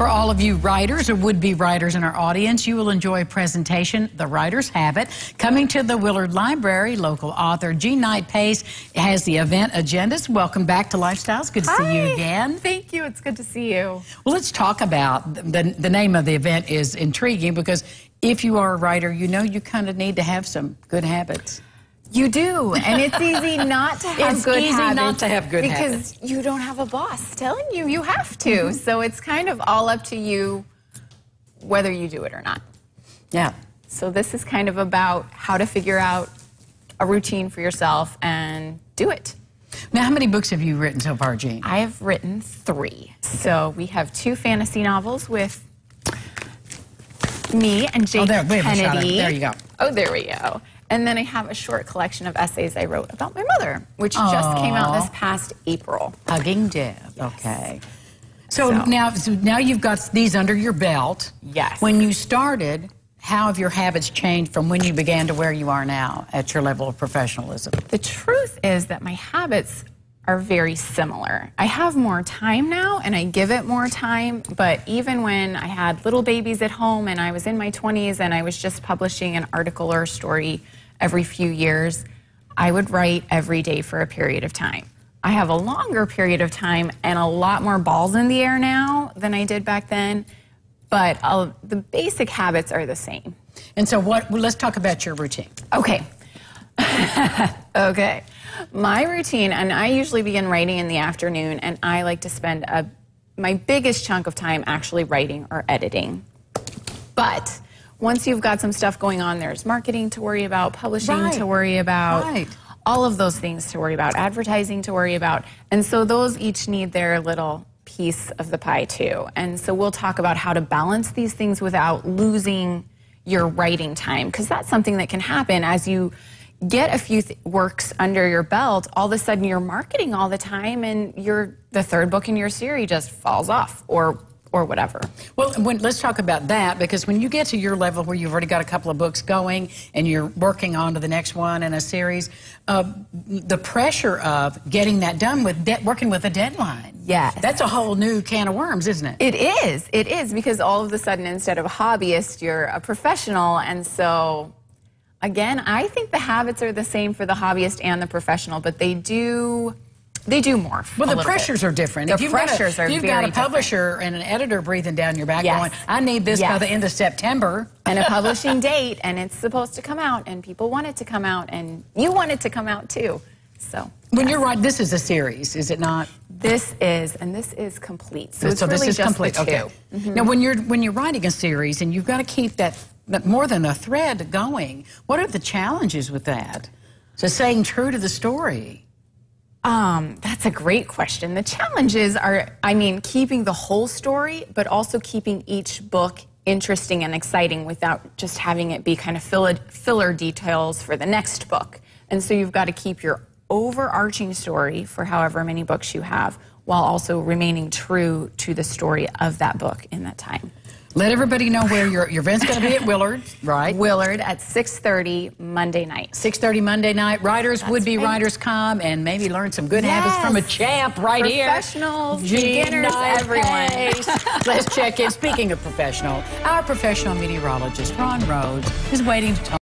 For all of you writers or would-be writers in our audience, you will enjoy a presentation, The Writer's Habit, coming to the Willard Library. Local author Jean Knight Pace has the event agendas. Welcome back to Lifestyles. Good to see you again. Thank you. It's good to see you. Well, let's talk about the name of the event is intriguing because if you are a writer, you know you kind of need to have some good habits. You do, and it's easy not to have good habits. It's easy not to have good habits. Because you don't have a boss telling you you have to. So it's kind of all up to you whether you do it or not. Yeah. So this is kind of about how to figure out a routine for yourself and do it. Now, how many books have you written so far, Jean? I have written 3. So we have 2 fantasy novels with me and Jake Kennedy. There you go. Oh, there we go. And then I have a short collection of essays I wrote about my mother, which just came out this past April. Hugging Deb. Yes. Okay. So now you've got these under your belt. Yes. When you started, how have your habits changed from when you began to where you are now at your level of professionalism? The truth is that my habits are very similar. I have more time now and I give it more time, but even when I had little babies at home and I was in my 20s and I was just publishing an article or a story every few years, I would write every day for a period of time. I have a longer period of time and a lot more balls in the air now than I did back then, but the basic habits are the same. And so let's talk about your routine. Okay. Okay. My routine, and I usually begin writing in the afternoon, and I like to spend my biggest chunk of time actually writing or editing. But once you've got some stuff going on, there's marketing to worry about, publishing to worry about, all of those things to worry about, advertising to worry about. And so those each need their little piece of the pie too. And so we'll talk about how to balance these things without losing your writing time, because that's something that can happen as you get a few works under your belt. All of a sudden you're marketing all the time and the 3rd book in your series just falls off or whatever. Well, let's talk about that, because when you get to your level where you've already got a couple of books going and you're working on to the next one in a series, the pressure of getting that done with working with a deadline. Yes. That's a whole new can of worms, isn't it? It is, because all of a sudden instead of a hobbyist, you're a professional. And so, again, I think the habits are the same for the hobbyist and the professional, but they do morph. Well, the pressures are different. The pressures are very different. You've got a publisher and an editor breathing down your back going, I need this by the end of September. And a publishing date, and it's supposed to come out, and people want it to come out, and you want it to come out too. So when you're right, this is a series, is it not? This is, and this is complete. So it's really this is just complete. The 2. Okay. Now, when you're writing a series and you've got to keep that more than a thread going, what are the challenges with that? So staying true to the story. That's a great question. The challenges are, keeping the whole story, but also keeping each book interesting and exciting without just having it be kind of filler details for the next book. And so you've got to keep your overarching story for however many books you have, while also remaining true to the story of that book in that time. Let everybody know where your event's going to be at Willard, right? Willard at 6:30 Monday night. 6:30 Monday night. Writers, would-be writers come and maybe learn some good habits from a champ right here. Professionals, beginners, everyone. Let's check in. Speaking of professional, our professional meteorologist, Ron Rhodes, is waiting to talk.